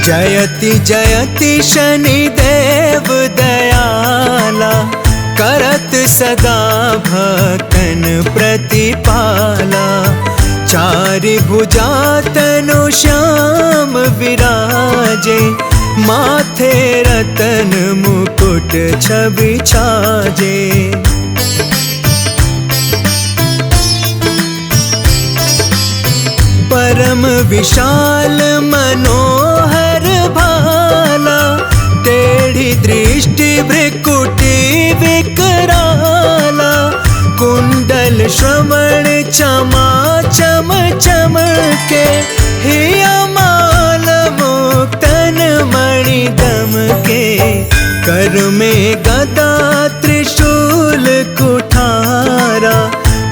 जयति जयति शनिदेव दयाला, करत सदा भक्तन प्रतिपाला। चारि भुजा तनु श्याम विराजे, माथे रतन मुकुट छवि छाजे। परम विशाल मनोहर भाला, टेढ़ी दृष्टि भ्रिकुटी विकराला। कुंडल श्रवण चमा चम चमके, हिया माल मुक्तन मणि दमके। कर में गदा त्रिशूल कुठारा,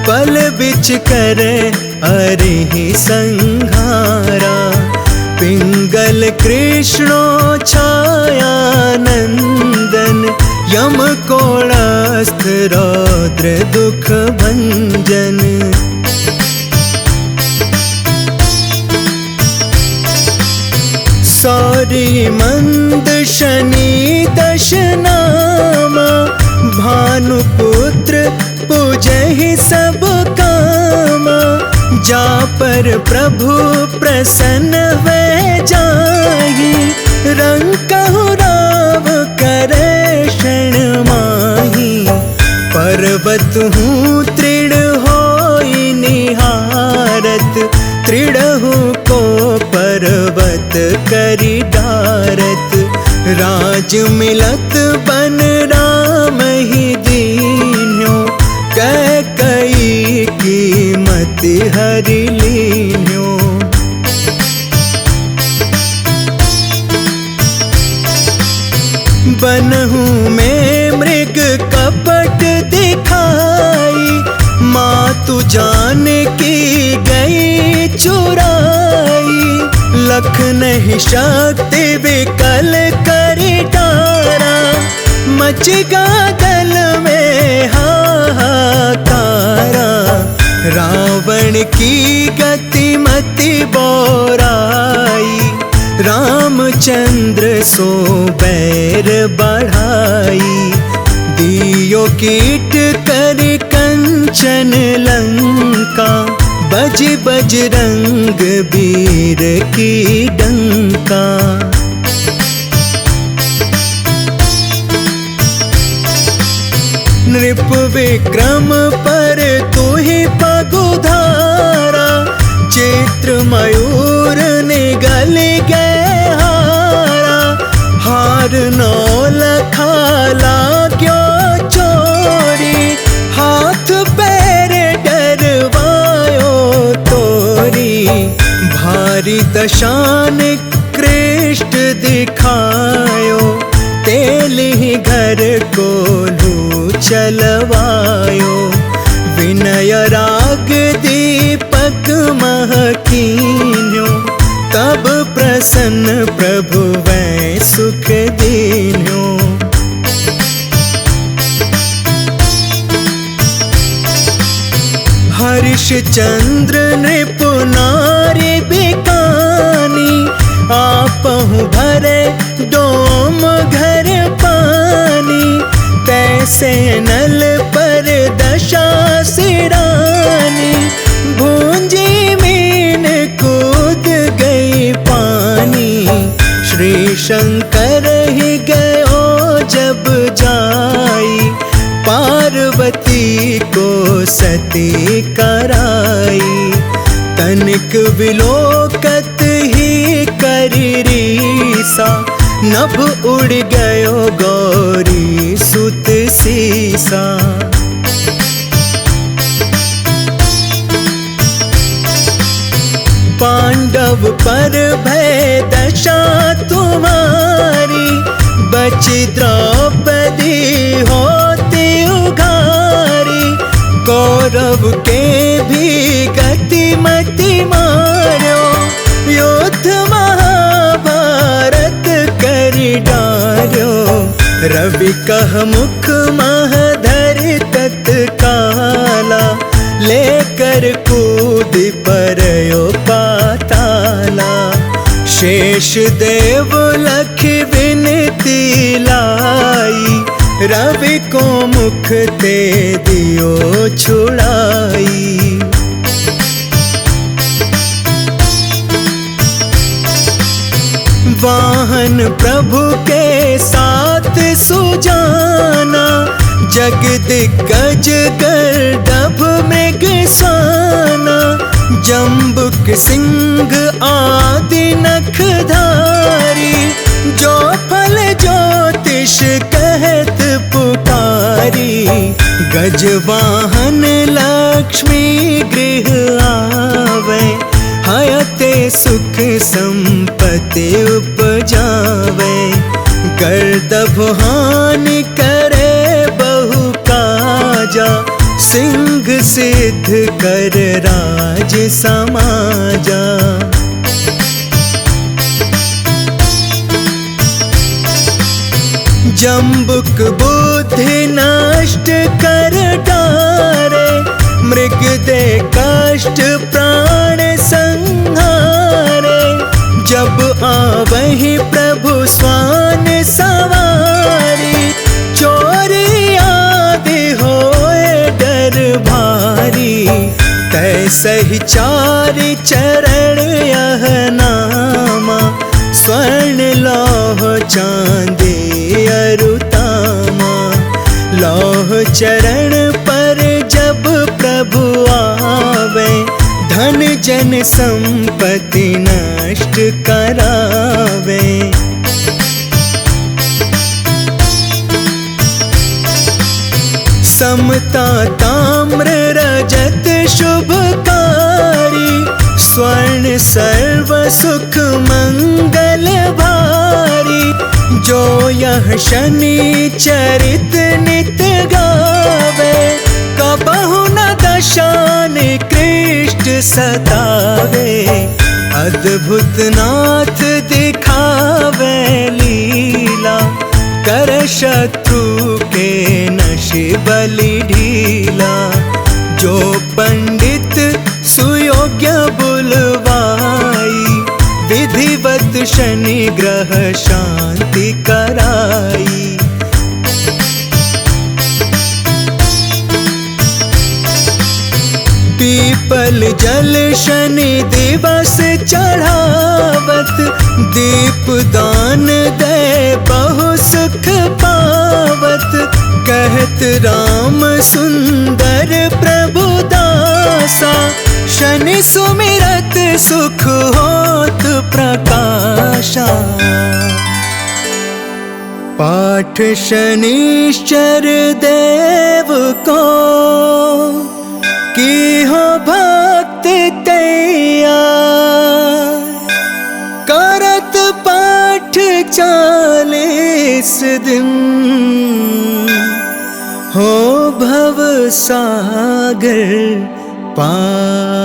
पल बिच करे अरिहि संहारा। पिंगल कृष्णो छाया नंदन, यम कोणास्त्र रौद्र दुख भंजन। सौरी मंद शनि दश नामा, भानुपुत्र पूजहि सब कामा। जा पर प्रभु प्रसन्न वे जाहि, रंकहु राव करे शरण माहि। पर्वत हूँ तृण होई निहारत, तृणहु को पर्वत करि डारत। राज मिलत बन राम ही दीन्यो, कैकई कीमत हरि लीन्यो। बनहु में मृग कपट दिखाई, मातु जानकी गई चुराई। लख नहीं शक्ति विकल करि डारा, मच गा दल में हाहाकारा। रावण की गति मति बोराई, रामचंद्र सो बैर बढ़ाई। दियो कीट करि कंचन लंका, बज बजरंग वीर की डंका। नृप विक्रम पर तुहि पगुधारा, चित्र मयूर निगल गए हारा। हार नौ लखाला क्यों चोरी, हाथ पैर डरवायो तोरी। भारी दशान कृष्ट दिखायो, तेल ही घर को लू चलवायो। विनय राग दीपक महकीन्यो, तब प्रसन्न प्रभु वै सुख दीन्यो। हरिश्चंद्र नृप नारी बिकानी, आपहु भरे डोम घर पानी। तैसे नल पर दशा सिरानी, भूंजी मीन कूद गई पानी। श्री शंकर ही गयो जब जाई, पार्वती को सती कराई। तनिक विलोकत ही करि रीसा, नभ उड़ गयो गौरी सुत सीसा। पांडव पर भय दशा तुम्हारी, बची द्रौपदी होती उघारी। कौरव के भी गति मति मारो, युद्ध महाभारत करि डार्यो। रवि कह मुख महधर तत्काला, लेकर कूद परयो पाताला। शेष देव लख विनती लाई, रवि को मुख ते दियो छुड़ाई। वाहन प्रभु के साथ सुजाना, जग दिग्गज गर्दभ मृगसाना। जम्बुक सिंह आदि नखधारी, जो फल ज्योतिष कहत पुकारी। गजवाहन लक्ष्मी गृह आवे, हयते सुख संपत्ति उपजावे। गर्दभ हानि करे बहु काजा, सिंह सिद्ध कर राज समाजा। जम्बुक बुद्धि नष्ट कर डारे, मृग दे कष्ट प्राण संहारे। जब आवहि प्रभु स्वान सवारी, चोरी आदि होए डर भारी। तैसहि चारि चरण यह नामा, स्वर्ण लौह चांदी अरुतामा। लौह चरण पर जब प्रभु आवे, धन जन संपत्ति नष्ट करावे। समता ताम्र रजत शुभकारी, स्वर्ण सर्व सुख मंगल भारी। जो यह शनि चरित नित गावे, कबहु न दशा निकृष्ट सतावे। अद्भुत नाथ दिखावे लीला, कर शत्रु के नशे बलि ढीला। जो पंडित सुयोग्य बुलवाई, विधिवत शनि ग्रह शांति कराई। पीपल जल शनि दिवस चढ़ावत, दीप दान दे बहु सुख पावत। कहत राम सुंदर प्रभु दासा, शनि सुमिरत सुख होत प्रकाशा। पाठ शनिश्चर देव को, की हो भक्त तैयार। करत पाठ 40 दिन, हो भव सागर पार।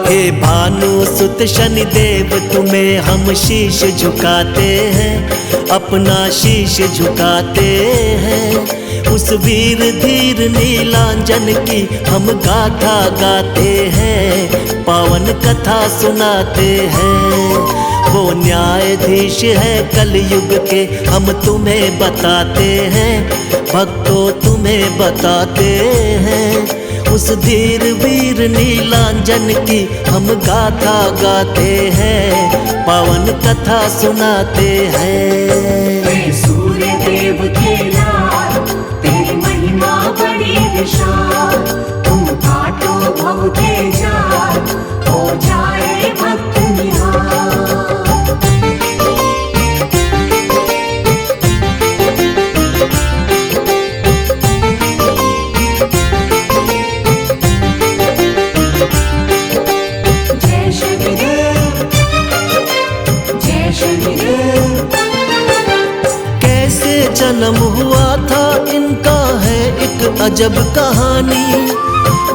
हे भानु सुत शनिदेव तुम्हें हम शीश झुकाते हैं, अपना शीश झुकाते हैं। उस वीर धीर नीलांजन की हम गाथा गाते हैं, पावन कथा सुनाते हैं। वो न्यायाधीश है कलयुग के, हम तुम्हें बताते हैं, भक्तों तुम्हें बताते हैं। उस धीर वीर नीलांजन की हम गाथा गाते हैं, पावन कथा सुनाते हैं। सूर्य देव के लाल, तेरी महिमा बड़ी विशाल। तुम काटो भव के जाल, हो जाए भक्त निहाल। जन्म हुआ था इनका है एक अजब कहानी,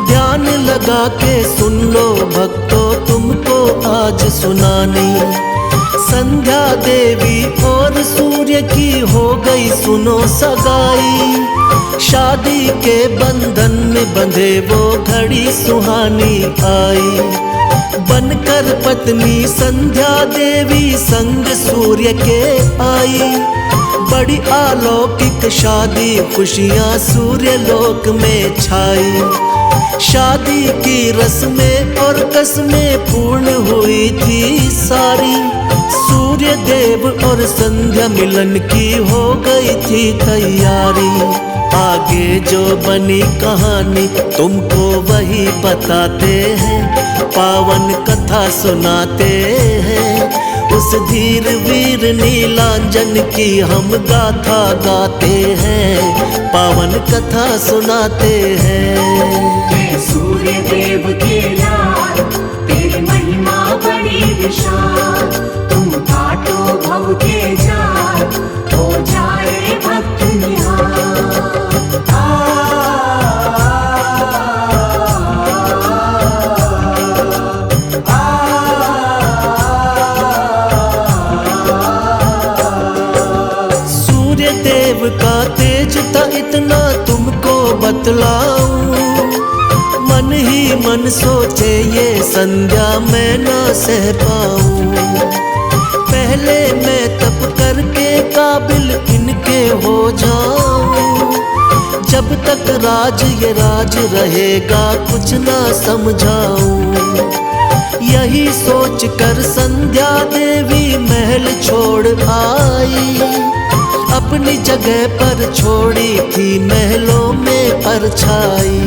ध्यान लगा के सुन लो भक्तों तुमको आज सुनानी। संध्या देवी और सूर्य की हो गई सुनो सगाई। शादी के बंधन में बंधे वो घड़ी सुहानी आई। बनकर पत्नी संध्या देवी संग सूर्य के आई। बड़ी अलौकिक शादी खुशियां सूर्य लोक में छाई। शादी की रस्में और कसमें पूर्ण हुई थी सारी। सूर्य देव और संध्या मिलन की हो गई थी तैयारी। आगे जो बनी कहानी तुमको वही बताते हैं, पावन कथा सुनाते हैं। उस धीर वीर नीलांजन की हम गाथा गाते हैं, पावन कथा सुनाते हैं। सूर्य देव के लाल तेरी महिमा बड़ी विशाल। तुम काटो भव के जाल, हो जाए भक्त निहाल। सूर्य देव का तेज था इतना तुमको बतलाऊं। मन ही मन सोचे ये संध्या मैं ना सह पाऊं। पहले मैं तप करके काबिल इनके हो जाऊं। जब तक राज ये राज रहेगा कुछ ना समझाऊं। यही सोच कर संध्या देवी महल छोड़ आई। अपनी जगह पर छोड़ी थी महलों में परछाई।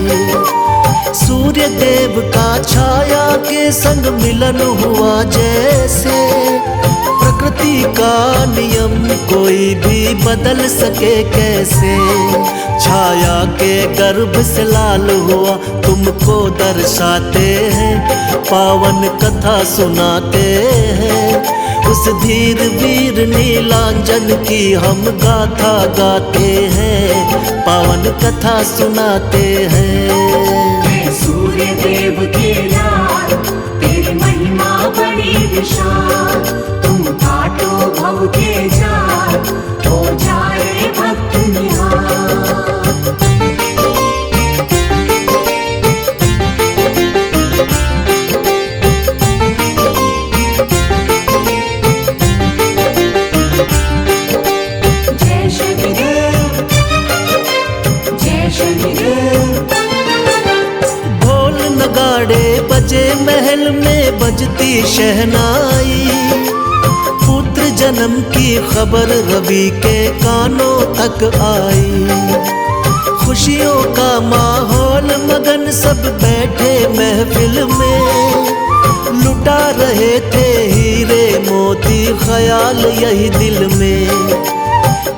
सूर्य देव का छाया के संग मिलन हुआ जैसे। प्रकृति का नियम कोई भी बदल सके कैसे। छाया के गर्भ से लाल हुआ तुमको दर्शाते हैं, पावन कथा सुनाते हैं। उस धीर वीर नीलांजन की हम गाथा गाते हैं, पावन कथा सुनाते हैं। सूर्य देव के लाल तेरी महिमा बड़ी विशाल। तुम काटो भव के जाल, हो जाए भक्त निहाल। जय शनिदेव, जय शनिदेव। ढोल नगाड़े बजे महल में बजती शहनाई। पुत्र जन्म की खबर रवि के कानों तक आई। खुशियों का माहौल मगन सब बैठे महफिल में। लुटा रहे थे हीरे मोती ख्याल यही दिल में।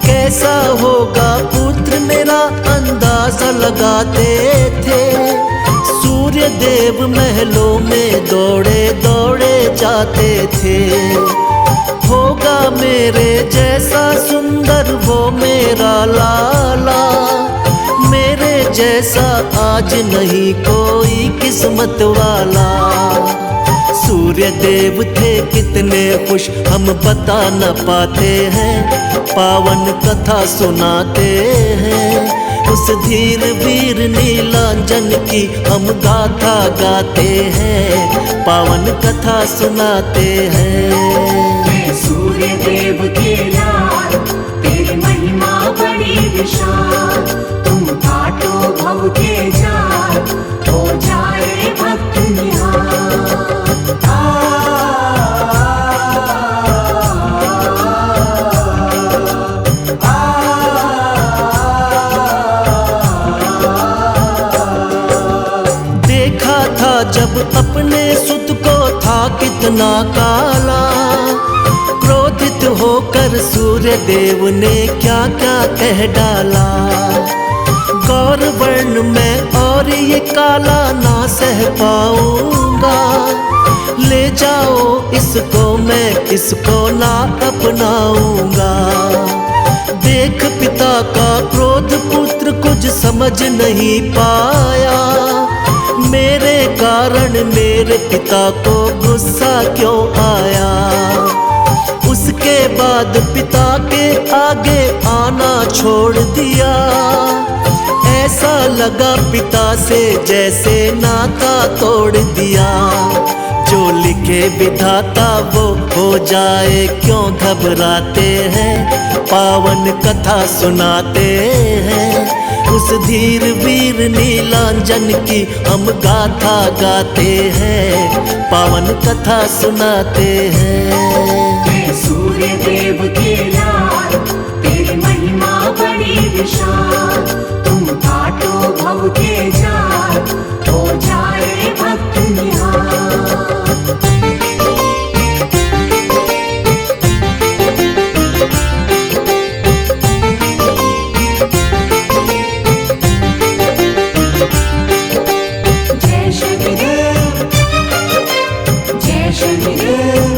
कैसा होगा पुत्र मेरा अंदाजा लगाते थे। सूर्य देव महलों में दौड़े दौड़े जाते थे। होगा मेरे जैसा सुंदर वो मेरा लाला। मेरे जैसा आज नहीं कोई किस्मत वाला। सूर्य देव थे कितने खुश हम बता न पाते हैं, पावन कथा सुनाते हैं। उस धीर वीर नीलांजन की हम गाथा गाते हैं, पावन कथा सुनाते हैं। सूर्य देव के लाल तेरी महिमा बड़ी विशाल। तुम काटो भव के जाल, हो जाए भक्त निहाल। देखा था जब अपने सुत को था कितना काला। क्रोधित होकर सूर्य देव ने क्या क्या कह डाला। गौर वर्ण में और ये काला ना सह पाऊंगा। ले जाओ इसको मैं किसको ना अपनाऊंगा। देख पिता का क्रोध पुत्र कुछ समझ नहीं पाया। मेरे कारण मेरे पिता को गुस्सा क्यों आया। बाद पिता के आगे आना छोड़ दिया। ऐसा लगा पिता से जैसे नाता तोड़ दिया। जो लिखे विधाता वो हो जाए, क्यों घबराते हैं, पावन कथा सुनाते हैं। उस धीर वीर नीलांजन की हम गाथा गाते हैं, पावन कथा सुनाते हैं। सूर्य देव के लाल तेरी महिमा बड़ी विशाल, तुम काटो भव के जाल, हो जाए भक्त निहाल। जय शनिदेव, जय शनिदेव।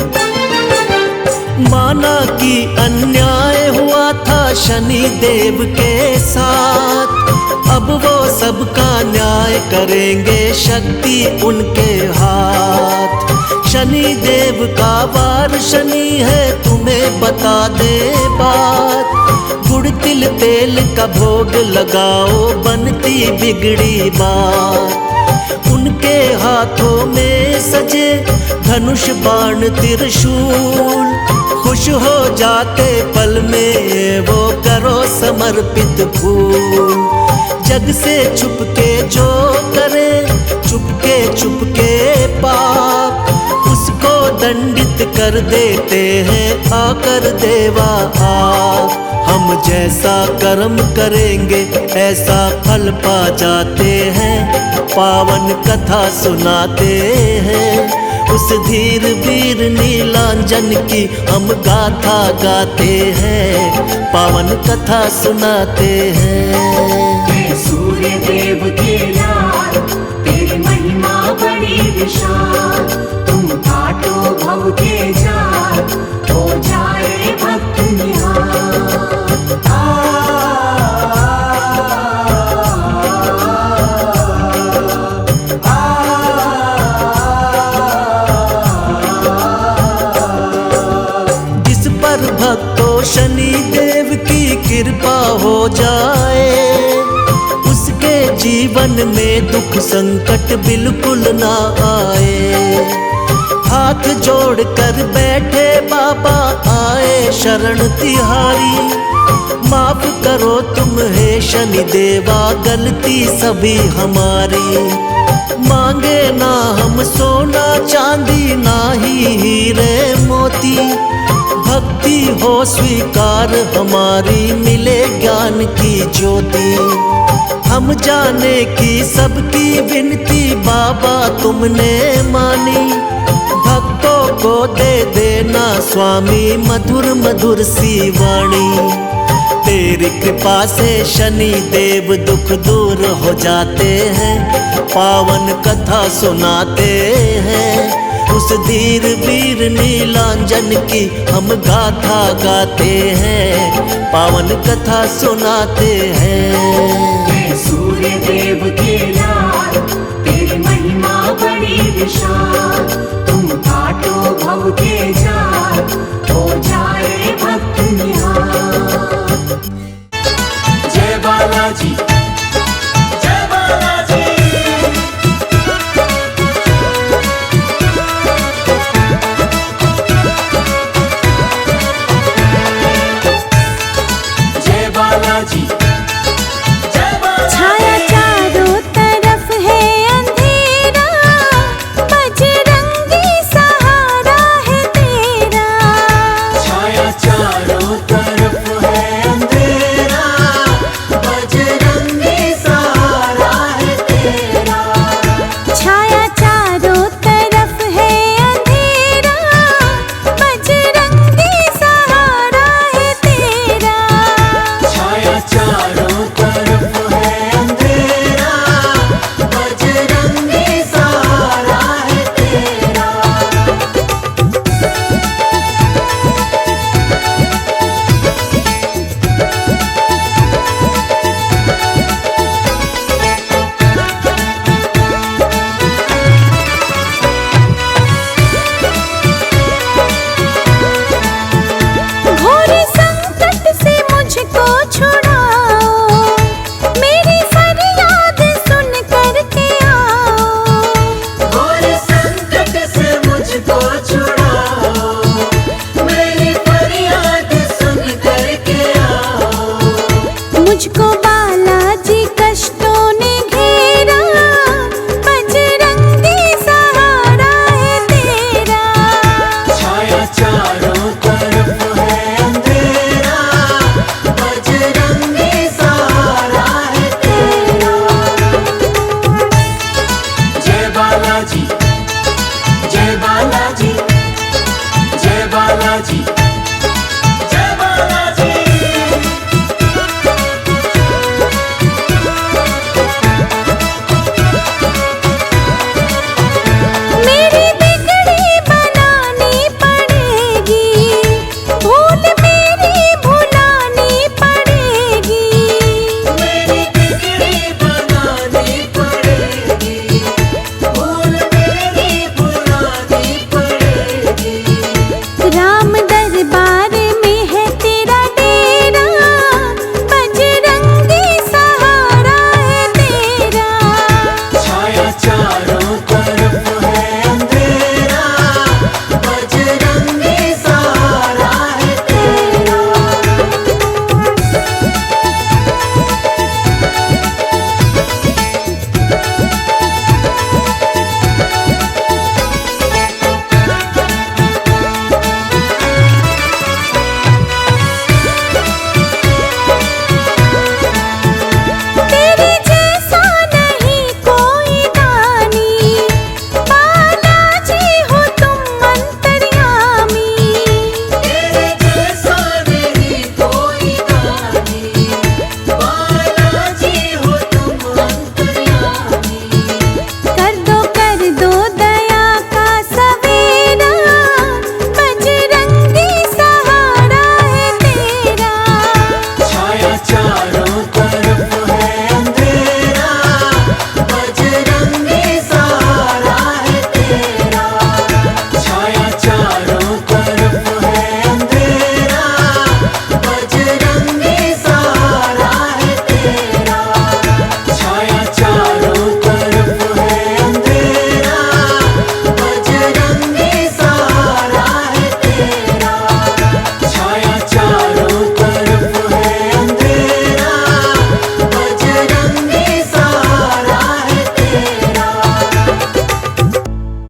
माना कि अन्याय हुआ था शनि देव के साथ, अब वो सबका न्याय करेंगे, शक्ति उनके हाथ। शनि देव का वार शनि है, तुम्हें बता दे बात। गुड़ तिल तेल का भोग लगाओ, बनती बिगड़ी बात। उनके हाथों में सजे धनुष बाण त्रिशूल, खुश हो जाते पल में वो करो समर्पित फूल। जग से छुपके जो करे, चुपके पाप, उसको दंडित कर देते हैं आकर देवा आप। हम जैसा कर्म करेंगे ऐसा फल पा जाते हैं, पावन कथा सुनाते हैं। उस धीर वीर नीलांजन की हम गाथा गाते हैं, पावन कथा सुनाते हैं। सूर्य देव के लाल तेरी महिमा बड़ी विशाल, तुम काटो भव के जाल, हो जाए भक्त निहाल। भक्तों शनि देव की कृपा हो जाए, उसके जीवन में दुख संकट बिल्कुल ना आए। हाथ जोड़ कर बैठे बाबा आए शरण तिहारी, माफ करो तुम हे शनि देवा गलती सभी हमारी। मांगे ना हम सोना चांदी ना ही हीरे मोती, भक्ति हो स्वीकार हमारी मिले ज्ञान की ज्योति। हम जाने की सबकी विनती बाबा तुमने मानी, भक्तों को दे देना स्वामी मधुर मधुर सी वाणी। तेरी कृपा से शनि देव दुख दूर हो जाते हैं, पावन कथा सुनाते हैं। उस धीर वीर नीलांजन की हम गाथा गाते हैं, पावन कथा सुनाते हैं। सूर्य देव के लाल तेरी महिमा बड़ी विशाल, तुम काटो भव के जाल, हो जाए भक्त निहाल। जय बालाजी, जय बालाजी। छाया चारों तरफ है अंधेरा, बजरंगी सहारा है तेरा। छाया चारों तरफ है अंधेरा, बजरंगी सहारा है तेरा। छाया चारों तरफ है अंधेरा, बजरंगी सहारा है तेरा। छाया चारों को छुड़ाए।